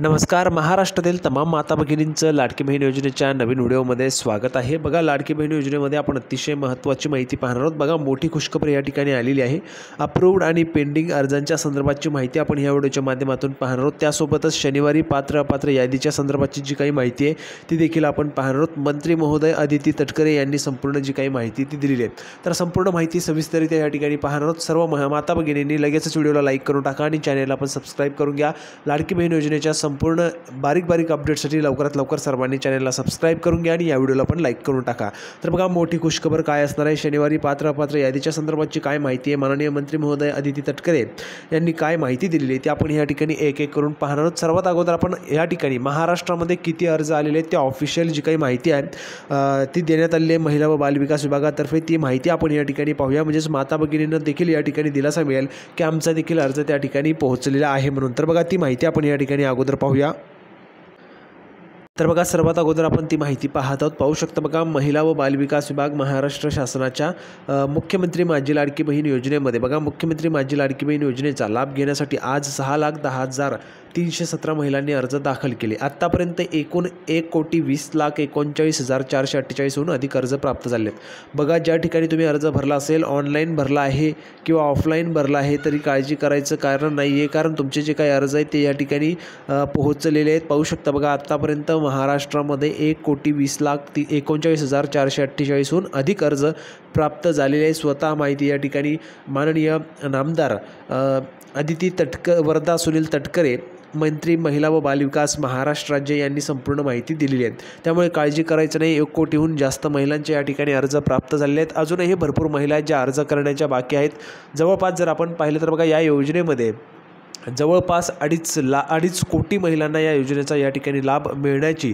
नमस्कार. महाराष्ट्रातील तमाम माता भगिनींचं लाडकी बहीण योजनेच्या नवीन व्हिडिओमध्ये स्वागत आहे. बघा, लाडकी बहीण योजनेमध्ये आपण अतिशय महत्त्वाची माहिती पाहणार आहोत. बघा, मोठी खुशखबर या ठिकाणी आलेली आहे. अप्रूव्ड आणि पेंडिंग अर्जांच्या संदर्भाची माहिती आपण या व्हिडिओच्या माध्यमातून पाहणार आहोत. त्यासोबतच शनिवारी पात्र अपात्र यादीच्या संदर्भाची जी काही माहिती आहे ती देखील आपण पाहणार आहोत. मंत्री महोदय अदिती तटकरे यांनी संपूर्ण जी काही माहिती ती दिलेली आहे. तर संपूर्ण माहिती सविस्तररित्या या ठिकाणी पाहणार आहोत. सर्व माता भगिनींनी लगेचच व्हिडिओला लाईक करून टाका आणि चॅनलला पण सबस्क्राईब करून घ्या. लाडकी बहीण योजनेच्या संपूर्ण बारीक अपडेट्ससाठी लवकरात लवकर सर्वांनी चॅनलला सबस्क्राईब करून घ्या आणि या व्हिडिओला पण लाईक करून टाका. तर बघा, मोठी खुशखबर काय असणार आहे. शनिवारी पात्र अपात्र यादीच्या संदर्भाची काय माहिती आहे, माननीय मंत्री महोदय अदिती तटकरे यांनी काय माहिती दिलेली आहे ते आपण या ठिकाणी एक एक करून पाहणार आहोत. सर्वात अगोदर आपण या ठिकाणी महाराष्ट्रामध्ये किती अर्ज आलेले आहेत, त्या ऑफिशियल जी काही माहिती आहे ती देण्यात आलेली आहे महिला व बालविकास विभागातर्फे. ती माहिती आपण या ठिकाणी पाहूया, म्हणजेच माता भगिनींना देखील या ठिकाणी दिलासा मिळेल की आमचा देखील अर्ज त्या ठिकाणी पोहोचलेला आहे म्हणून. तर बघा, ती माहिती आपण या ठिकाणी अगोदर पाहूया. तर बघा, सर्वात अगोदर आपण ती माहिती पाहत आहोत. पाहू शकता बघा, महिला व बालविकास विभाग महाराष्ट्र शासनाच्या मुख्यमंत्री माझी लाडकी बहीण योजनेमध्ये बघा, मुख्यमंत्री माझी लाडकी बहीण योजनेचा लाभ घेण्यासाठी आज 6,10,317 महिलांनी अर्ज दाखल केले. आत्तापर्यंत एकूण 1,20,39,448हून अधिक अर्ज प्राप्त झाले आहेत. बघा, ज्या ठिकाणी तुम्ही अर्ज भरला असेल, ऑनलाईन भरला आहे किंवा ऑफलाईन भरला आहे, तरी काळजी करायचं कारण नाही आहे, कारण तुमचे जे काही अर्ज आहेत ते या ठिकाणी पोहोचलेले आहेत. पाहू शकता बघा, आत्तापर्यंत महाराष्ट्रामध्ये 1,20,39,448हून अधिक अर्ज प्राप्त झालेले आहे. स्वतः माहिती या ठिकाणी माननीय नामदार अदिती वर्धा सुनील तटकरे, मंत्री महिला व बालविकास महाराष्ट्र राज्य यांनी संपूर्ण माहिती दिलेली आहे. त्यामुळे काळजी करायचं नाही. 1 कोटीहून जास्त महिलांचे या ठिकाणी अर्ज प्राप्त झालेले आहेत. अजूनही भरपूर महिला आहेत ज्या अर्ज करण्याच्या बाकी आहेत. जवळपास जर आपण पाहिलं तर बघा, या योजनेमध्ये जवळपास 2.5 कोटी महिलांना या योजनेचा या ठिकाणी लाभ मिळण्याची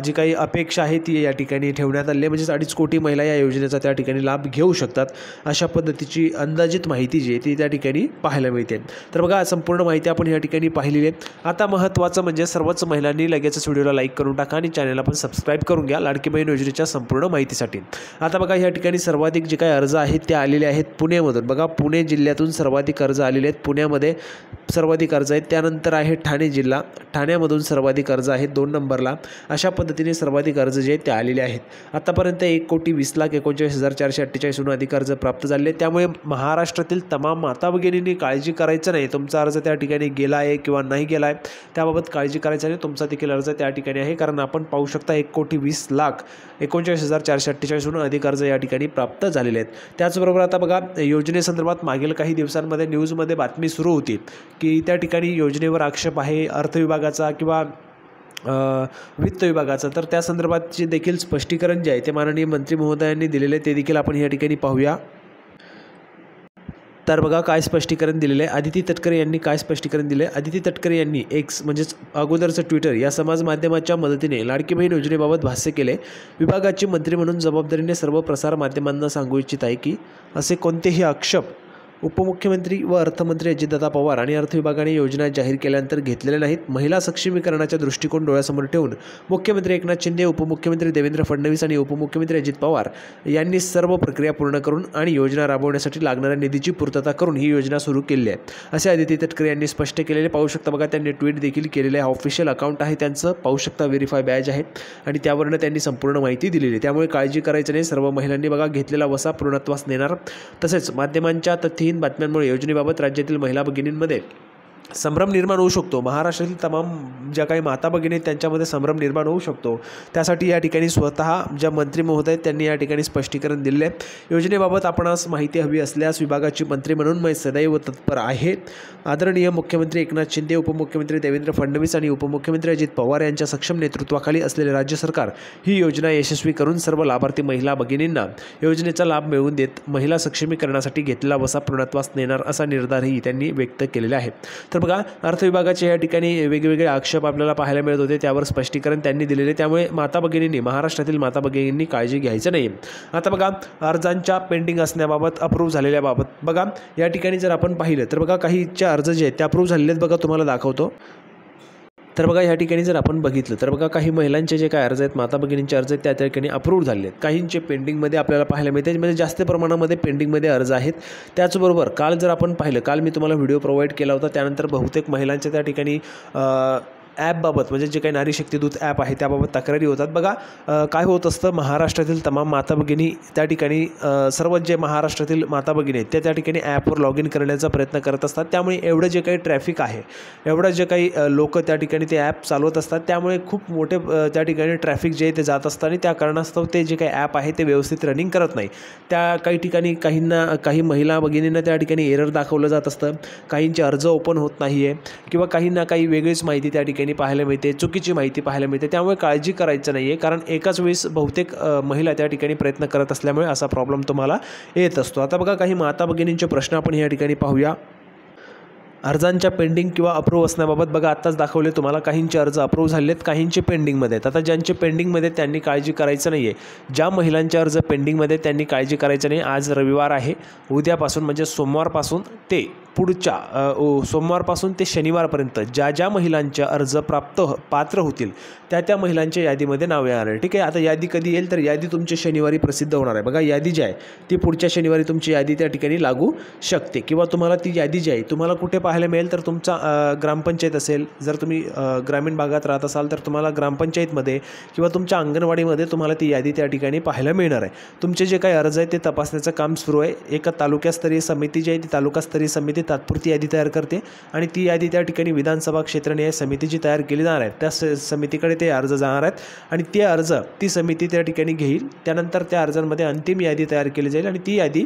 जी काही अपेक्षा आहे ती या ठिकाणी ठेवण्यात आली आहे. म्हणजेच 2.5 कोटी महिला या योजनेचा त्या ठिकाणी लाभ घेऊ शकतात, अशा पद्धतीची अंदाजित माहिती जी आहे ती त्या ठिकाणी पाहायला मिळते. तर बघा, संपूर्ण माहिती आपण या ठिकाणी पाहिलेली आहे. आता महत्त्वाचं म्हणजे सर्वच महिलांनी लगेचच व्हिडिओला लाईक करून टाका आणि चॅनलला पण सबस्क्राईब करून घ्या लाडकी बहीण योजनेच्या संपूर्ण माहितीसाठी. आता बघा, या ठिकाणी सर्वाधिक जे काही अर्ज आहेत ते आलेले आहेत पुण्यामधून. बघा, पुणे जिल्ह्यातून सर्वाधिक अर्ज आलेले आहेत. पुण्यामध्ये सर्वाधिक अर्ज आहेत. त्यानंतर आहे ठाणे जिल्हा, ठाण्यामधून सर्वाधिक अर्ज आहेत 2 नंबरला. अशा पद्धतीने सर्वाधिक अर्ज जे आहेत ते आलेले आहेत. आतापर्यंत 1,20,39,448हून अधिक अर्ज प्राप्त झाले. त्यामुळे महाराष्ट्रातील तमाम माता भगिनींनी काळजी करायचं नाही. तुमचा अर्ज त्या ठिकाणी गेला आहे किंवा नाही गेला आहे त्याबाबत काळजी करायचं नाही. तुमचा देखील अर्ज त्या ठिकाणी आहे, कारण आपण पाहू शकता 1,20,39,448हून अधिक अर्ज या ठिकाणी प्राप्त झालेले आहेत. त्याचबरोबर आता बघा, योजनेसंदर्भात मागील काही दिवसांमध्ये न्यूजमध्ये बातमी सुरू होती की त्या ठिकाणी योजनेवर आक्षेप आहे अर्थ विभागाचा किंवा वित्त विभागाचा. तर त्या संदर्भातचे देखील स्पष्टीकरण जे आहे ते माननीय मंत्री महोदयांनी दिलेले ते देखील आपण या ठिकाणी पाहूया. तर बघा, काय स्पष्टीकरण दिलेलं आहे. अदिती तटकरे यांनी काय स्पष्टीकरण दिलं आहे. अदिती तटकरे यांनी एक्स म्हणजेच अगोदरचं ट्विटर या समाज माध्यमाच्या मदतीने लाडकी बहीण योजनेबाबत भाष्य केले. विभागाची मंत्री म्हणून जबाबदारीने सर्व प्रसार माध्यमांना सांगू इच्छित आहे की असे कोणतेही आक्षेप उपमुख्यमंत्री व अर्थमंत्री अजितदादा पवार आणि अर्थ विभागाने योजना जाहीर केल्यानंतर घेतलेल्या नाहीत. महिला सक्षमीकरणाचा दृष्टिकोन डोळ्यासमोर ठेवून मुख्यमंत्री एकनाथ शिंदे, उपमुख्यमंत्री देवेंद्र फडणवीस आणि उपमुख्यमंत्री अजित पवार यांनी सर्व प्रक्रिया पूर्ण करून आणि योजना राबवण्यासाठी लागणाऱ्या निधीची पूर्तता करून ही योजना सुरू केली आहे, असे अदिती तटकरे यांनी स्पष्ट केलेले. पाहू शकता बघा, त्यांनी ट्विट देखील केलेले आहे. ऑफिशियल अकाउंट आहे त्यांचं, पाहू शकता व्हेरीफाय बॅज आहे आणि त्यावरनं त्यांनी संपूर्ण माहिती दिलेली आहे. त्यामुळे काळजी करायचं नाही. सर्व महिलांनी बघा घेतलेला वसा पूर्णत्वास नेणार. तसेच माध्यमांच्या तथ्यहीन बातम्यांमुळे योजनेबाबत राज्यातील महिला भगिनींमध्ये संभ्रम निर्माण होऊ शकतो. महाराष्ट्रातील तमाम ज्या काही माता भगिनी आहेत त्यांच्यामध्ये संभ्रम निर्माण होऊ शकतो. त्यासाठी या ठिकाणी स्वतः ज्या मंत्री महोदय त्यांनी या ठिकाणी स्पष्टीकरण दिले आहे. योजनेबाबत आपणास माहिती हवी असल्यास विभागाची मंत्री म्हणून मी सदैव तत्पर आहे. आदरणीय मुख्यमंत्री एकनाथ शिंदे, उपमुख्यमंत्री देवेंद्र फडणवीस आणि उपमुख्यमंत्री अजित पवार यांच्या सक्षम नेतृत्वाखाली असलेले राज्य सरकार ही योजना यशस्वी करून सर्व लाभार्थी महिला भगिनींना योजनेचा लाभ मिळवून देत महिला सक्षमीकरणासाठी घेतलेला वसा पूर्णत्वास नेणार, असा निर्धारही त्यांनी व्यक्त केलेला आहे. तर बघा, अर्थ विभागाचे या ठिकाणी वेगवेगळे आक्षेप आपल्याला पाहायला मिळत होते, त्यावर स्पष्टीकरण त्यांनी दिलेले. त्यामुळे माता भगिनींनी, महाराष्ट्रातील माता भगिनींनी काळजी घ्यायचं नाही. आता बघा, अर्जांच्या पेंडिंग असण्याबाबत, अप्रूव्ह झालेल्याबाबत बघा, या ठिकाणी जर आपण पाहिलं तर बघा, काहीच्या अर्ज जे आहेत ते अप्रूव्ह झालेले आहेत. बघा, तुम्हाला दाखवतो. तर बघा, या ठिकाणी जर आपण बघितलं तर बघा, काही महिलांचे जे काय अर्ज आहेत, माता भगिनींचे अर्ज आहेत, त्या ठिकाणी अप्रूव्ह झाले आहेत. काहींचे पेंडिंगमध्ये आपल्याला पाहायला मिळते, म्हणजे जास्त प्रमाणामध्ये पेंडिंगमध्ये अर्ज आहेत. त्याचबरोबर काल जर आपण पाहिलं, काल मी तुम्हाला व्हिडिओ प्रोव्हाइड केला होता, त्यानंतर बहुतेक महिलांच्या त्या ठिकाणी ॲपबाबत म्हणजे जे काही नारी शक्ती दूत ॲप आहे त्याबाबत तक्रारी होतात. बघा काय होत असतं, महाराष्ट्रातील तमाम माता भगिनी त्या ठिकाणी सर्व जे महाराष्ट्रातील माता भगिनी आहेत त्या ठिकाणी ॲपवर लॉग इन करण्याचा प्रयत्न करत असतात. त्यामुळे एवढं जे काही ट्रॅफिक आहे, एवढं जे काही लोक त्या ठिकाणी ते ॲप चालवत असतात, त्यामुळे खूप मोठे त्या ठिकाणी ट्रॅफिक जे आहे ते जात असतं आणि त्या कारणास्तव ते जे काही ॲप आहे ते व्यवस्थित रनिंग करत नाही. त्या काही ठिकाणी काही महिला भगिनींना त्या ठिकाणी एरर दाखवलं जात असतं, काहींचे अर्ज ओपन होत नाही आहे किंवा काहींना काही वेगळीच माहिती त्या ठिकाणी पाहायला मिळते, चुकीची माहिती पाहायला मिळते. त्यामुळे काळजी करायचं नाही आहे, कारण एकाच वेळेस बहुतेक महिला त्या ठिकाणी प्रयत्न करत असल्यामुळे असा प्रॉब्लेम तुम्हाला येत असतो. आता बघा काही माता भगिनींचे प्रश्न आपण या ठिकाणी पाहूया. अर्जांच्या पेंडिंग किंवा अप्रूव्ह असण्याबाबत बघा आत्ताच दाखवले तुम्हाला, काहींचे अर्ज अप्रूव्ह झाले आहेत, काहींचे पेंडिंगमध्ये आहेत. आता ज्यांचे पेंडिंगमध्ये त्यांनी काळजी करायचं नाही आहे. ज्या महिलांचे अर्ज पेंडिंगमध्ये त्यांनी काळजी करायचं नाही. आज रविवार आहे, उद्यापासून म्हणजे सोमवारपासून ते पुढच्या सोमवारपासून ते शनिवारपर्यंत ज्या महिलांचे अर्ज पात्र होतील त्या महिलांच्या यादीमध्ये नाव येणार आहे. ठीक आहे. आता यादी कधी येईल तर यादी तुमची शनिवारी प्रसिद्ध होणार आहे. बघा यादी जी आहे ती पुढच्या शनिवारी तुमची यादी त्या ठिकाणी लागू शकते किंवा तुम्हाला ती यादी जी आहे तुम्हाला कुठे पाहायला मिळेल तर तुमचा ग्रामपंचायत असेल, जर तुम्ही ग्रामीण भागात राहत असाल तर तुम्हाला ग्रामपंचायतमध्ये किंवा तुमच्या अंगणवाडीमध्ये तुम्हाला ती यादी त्या ठिकाणी पाहायला मिळणार आहे. तुमचे जे काही अर्ज आहे ते तपासण्याचं काम सुरू आहे. एका तालुकास्तरीय समिती जी आहे ती तालुकास्तरीय समिती तात्पुरती यादी तयार करते आणि ती यादी त्या ठिकाणी विधानसभा क्षेत्रनिहाय समितीची तयार केली जाणार आहे. त्या समितीकडे ते अर्ज जाणार आहेत आणि ते अर्ज ती समिती त्या ठिकाणी घेईल. त्यानंतर त्या अर्जांमध्ये अंतिम यादी तयार केली जाईल आणि ती यादी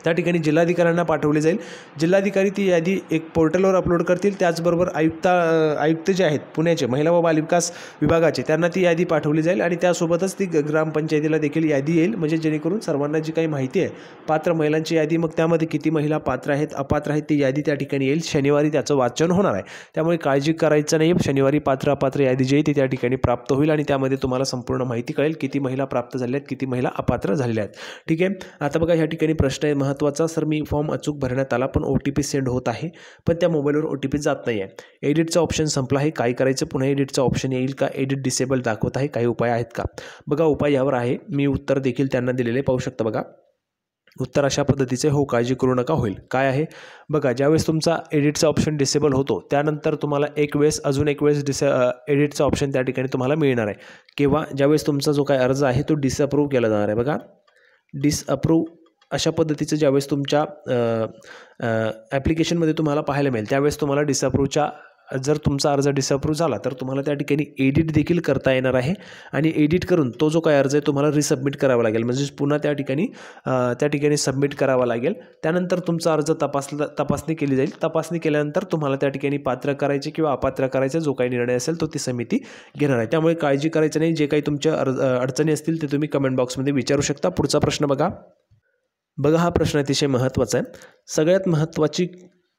त्या ठिकाणी जिल्हाधिकाऱ्यांना पाठवली जाईल. जिल्हाधिकारी ती यादी एक पोर्टलवर अपलोड करतील. त्याचबरोबर आयुक्त जे आहेत पुण्याचे महिला व बालविकास विभागाचे त्यांना ती यादी पाठवली जाईल आणि त्यासोबतच ती ग्रामपंचायतीला देखील यादी येईल, म्हणजे जेणेकरून सर्वांना जी काही माहिती आहे पात्र महिलांची यादी, मग त्यामध्ये किती महिला पात्र आहेत अपात्र आहेत ती यादी त्या ठिकाणी येईल. शनिवारी त्याचं वाचन होणार आहे. त्यामुळे काळजी करायचं नाही. शनिवारी पात्र अपात्र यादी जी आहे ती त्या ठिकाणी प्राप्त होईल आणि त्यामध्ये तुम्हाला संपूर्ण माहिती कळेल किती महिला प्राप्त झाल्या आहेत, किती महिला अपात्र झालेल्या आहेत. ठीक आहे. आता बघा ह्या ठिकाणी प्रश्न आहे महत्त्वाचा. सर मी फॉर्म अचूक भरण्यात आला पण OTP सेंड होत आहे, पण त्या मोबाईलवर OTP जात नाही आहे. एडिटचा ऑप्शन संपला आहे, काय करायचं? पुन्हा एडिटचा ऑप्शन येईल का? एडिट डिसेबल दाखवत आहे, काही उपाय आहेत का? बघा उपाय यावर आहे. मी उत्तर देखील त्यांना दिलेले पाहू शकता. बघा उत्तर अशा पद्धतीचे, हो काळजी करू नका होईल. काय आहे बघा, ज्यावेळेस तुमचा एडिटचा ऑप्शन डिसेबल होतो त्यानंतर तुम्हाला अजून एक वेळेस एडिटचा ऑप्शन त्या ठिकाणी तुम्हाला मिळणार आहे. किंवा ज्यावेळेस तुमचा जो काय अर्ज आहे तो डिसअप्रूव्ह केला जाणार आहे. बघा डिसअप्रूव्ह अशा पद्धतीचं ज्यावेळेस तुमच्या ॲप्लिकेशनमध्ये तुम्हाला पाहायला मिळेल त्यावेळेस तुम्हाला डिसअप्रूव्हच्या, जर तुमचा अर्ज डिसअप्रूव्ह झाला तर तुम्हाला त्या ठिकाणी एडिट देखील करता येणार आहे आणि एडिट करून तो जो काय अर्ज आहे तुम्हाला रिसबमिट करावा लागेल, म्हणजे पुन्हा त्या ठिकाणी सबमिट करावा लागेल. त्यानंतर तुमचा अर्ज तपासणी केली जाईल. तपासणी केल्यानंतर तुम्हाला त्या ठिकाणी पात्र करायचे किंवा अपात्र करायचा जो काही निर्णय असेल तो ती समिती घेणार आहे. त्यामुळे काळजी करायची नाही. जे काही तुमच्या अडचणी असतील ते तुम्ही कमेंट बॉक्समध्ये विचारू शकता. पुढचा प्रश्न बघा हा प्रश्न अतिशय महत्त्वाचा आहे. सगळ्यात महत्त्वाची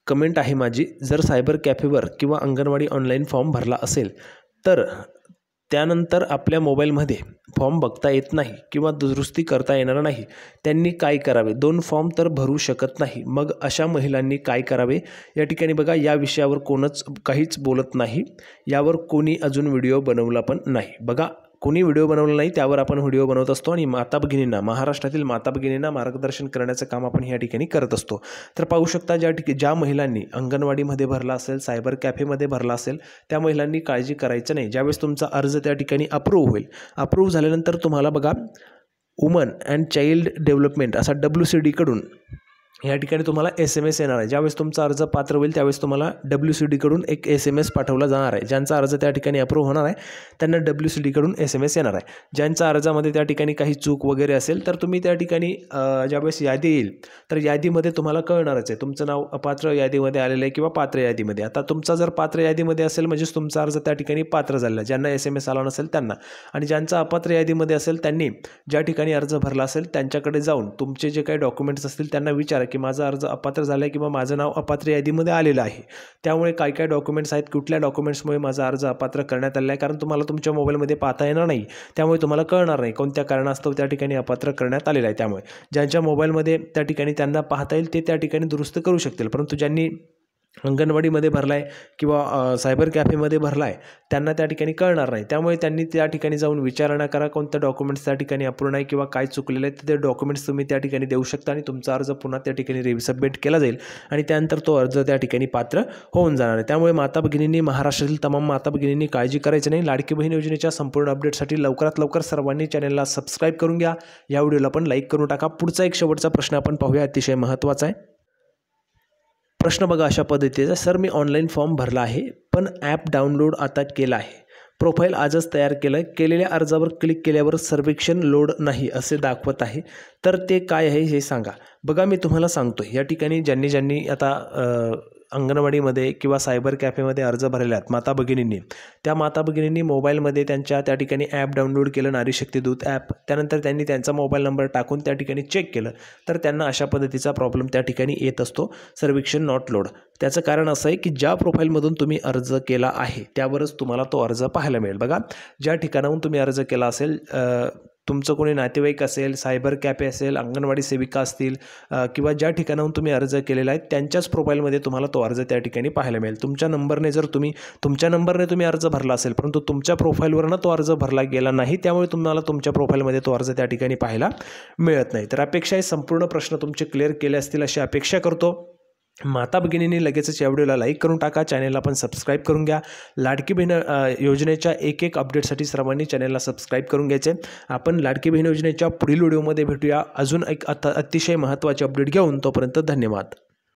कमेंट आहे माझी, जर सायबर कॅफेवर किंवा अंगणवाडी ऑनलाईन फॉर्म भरला असेल तर त्यानंतर आपल्या मोबाईलमध्ये फॉर्म बघता येत नाही किंवा दुरुस्ती करता येणार नाही, त्यांनी काय करावे? 2 फॉर्म तर भरू शकत नाही, मग अशा महिलांनी काय करावे? या ठिकाणी बघा या विषयावर कोणच काहीच बोलत नाही. यावर कोणी अजून व्हिडिओ बनवला पण नाही. बघा कोणी व्हिडिओ बनवला नाही, त्यावर आपण व्हिडिओ बनवत असतो आणि माता महाराष्ट्रातील माता भगिनींना मार्गदर्शन करण्याचं काम आपण या ठिकाणी करत असतो. तर पाहू शकता ज्या महिलांनी अंगणवाडीमध्ये भरला असेल, सायबर कॅफेमध्ये भरला असेल, त्या महिलांनी काळजी करायचं नाही. ज्यावेळेस तुमचा अर्ज त्या ठिकाणी अप्रूव्ह होईल, अप्रूव्ह झाल्यानंतर तुम्हाला बघा वुमन अँड चाइल्ड डेव्हलपमेंट असा WCD कडून या ठिकाणी तुम्हाला SMS येणार आहे. ज्यावेळेस तुमचा अर्ज पात्र होईल त्यावेळेस तुम्हाला WCD कडून एक SMS पाठवला जाणार आहे. ज्यांचा अर्ज त्या ठिकाणी अप्रूव्ह होणार आहे त्यांना WCD कडून SMS येणार आहे. ज्यांचा अर्जामध्ये त्या ठिकाणी काही चूक वगैरे असेल तर तुम्ही त्या ठिकाणी ज्यावेळेस यादी येईल तर यादीमध्ये तुम्हाला कळणारच आहे तुमचं नाव अपात्र यादीमध्ये आलेलं आहे किंवा पात्र यादीमध्ये. आता तुमचा जर पात्र यादीमध्ये असेल म्हणजेच तुमचा अर्ज त्या ठिकाणी पात्र झालेला आहे, ज्यांना SMS आला नसेल त्यांना. आणि ज्यांचा अपात्र यादीमध्ये असेल त्यांनी ज्या ठिकाणी अर्ज भरला असेल त्यांच्याकडे जाऊन तुमचे जे काही डॉक्युमेंट्स असतील त्यांना विचारा की माझा अर्ज अपात्र झाला आहे किंवा माझं नाव अपात्र यादीमध्ये आलेलं आहे, त्यामुळे काय काय डॉक्युमेंट्स आहेत, कुठल्या डॉक्युमेंट्समुळे माझा अर्ज अपात्र करण्यात आलेला आहे, कारण तुम्हाला तुमच्या मोबाईलमध्ये पाहता येणार नाही, त्यामुळे तुम्हाला कळणार नाही कोणत्या कारणास्तव त्या ठिकाणी अपात्र करण्यात आलेलं आहे. त्यामुळे ज्यांच्या मोबाईलमध्ये त्या ठिकाणी त्यांना पाहता येईल ते त्या ठिकाणी दुरुस्त करू शकतील, परंतु ज्यांनी अंगणवाडीमध्ये भरला आहे किंवा सायबर कॅफेमध्ये भरला आहे त्यांना त्या ठिकाणी कळणार नाही. त्यामुळे त्यांनी त्या ठिकाणी जाऊन विचारणा करा कोणतं डॉक्युमेंट्स त्या ठिकाणी अपूर्ण आहे किंवा काय चुकलेलं आहे. ते डॉक्युमेंट्स तुम्ही त्या ठिकाणी देऊ शकता आणि तुमचा अर्ज पुन्हा त्या ठिकाणी रिसबमिट केला जाईल आणि त्यानंतर तो अर्ज त्या ठिकाणी पात्र होऊन जाणार आहे. त्यामुळे माता भगिनींनी, महाराष्ट्रातील तमाम माता भगिनींनी काळजी करायची नाही. लाडकी बहीण योजनेच्या संपूर्ण अपडेटसाठी लवकरात लवकर सर्वांनी चॅनलला सबस्क्राईब करून घ्या. या व्हिडिओला पण लाईक करून टाका. पुढचा एक शेवटचा प्रश्न आपण पाहूया, अतिशय महत्त्वाचा आहे. प्रश्न बघा अशा पद्धतीचा, सर मी ऑनलाईन फॉर्म भरला आहे पण ॲप डाउनलोड आता केला आहे, प्रोफाईल आजच तयार केलं आहे, केलेल्या अर्जावर क्लिक केल्यावर सर्वेक्षण लोड नाही असे दाखवत आहे, तर ते काय आहे हे सांगा. बघा मी तुम्हाला सांगतो, या ठिकाणी ज्यांनी आता अंगणवाडीमध्ये किंवा सायबर कॅफेमध्ये अर्ज भरले आहेत माता भगिनींनी, त्या माता भगिनींनी मोबाईलमध्ये त्यांच्या त्या ठिकाणी ॲप डाउनलोड केलं, नारी शक्ती दूत ॲप. त्यानंतर त्यांनी त्यांचा मोबाईल नंबर टाकून त्या ठिकाणी चेक केलं तर त्यांना अशा पद्धतीचा प्रॉब्लेम त्या ठिकाणी येत असतो, सर्वेक्षण नॉट लोड. त्याचं कारण असं आहे की ज्या प्रोफाईलमधून तुम्ही अर्ज केला आहे त्यावरच तुम्हाला तो अर्ज पाहायला मिळेल. बघा ज्या ठिकाणाहून तुम्ही अर्ज केला असेल, तुमचं कोणी नातेवाईक असेल, सायबर कॅफे असेल, अंगणवाडी सेविका असतील किंवा ज्या ठिकाणाहून तुम्ही अर्ज केलेला आहे त्यांच्याच प्रोफाईलमध्ये तुम्हाला तो अर्ज त्या ठिकाणी पाहायला मिळेल. तुमच्या नंबरने तुम्ही अर्ज भरला असेल परंतु तुमच्या प्रोफाईलवरनं तो अर्ज भरला गेला नाही, त्यामुळे तुम्हाला तुमच्या प्रोफाईलमध्ये तो अर्ज त्या ठिकाणी पाहायला मिळत नाही. तर अपेक्षा आहे संपूर्ण प्रश्न तुमचे क्लिअर केले असतील अशी अपेक्षा करतो. माता भगिनींनी लगेचच या व्हिडिओला लाईक करून टाका, चॅनलला पण सबस्क्राईब करून घ्या. लाडकी बहीण योजनेच्या एक अपडेटसाठी सर्वांनी चॅनलला सबस्क्राईब करून घ्यायचे. आपण लाडकी बहीण योजनेच्या पुढील व्हिडिओमध्ये भेटूया अजून एक अतिशय महत्त्वाचे अपडेट घेऊन. तोपर्यंत धन्यवाद.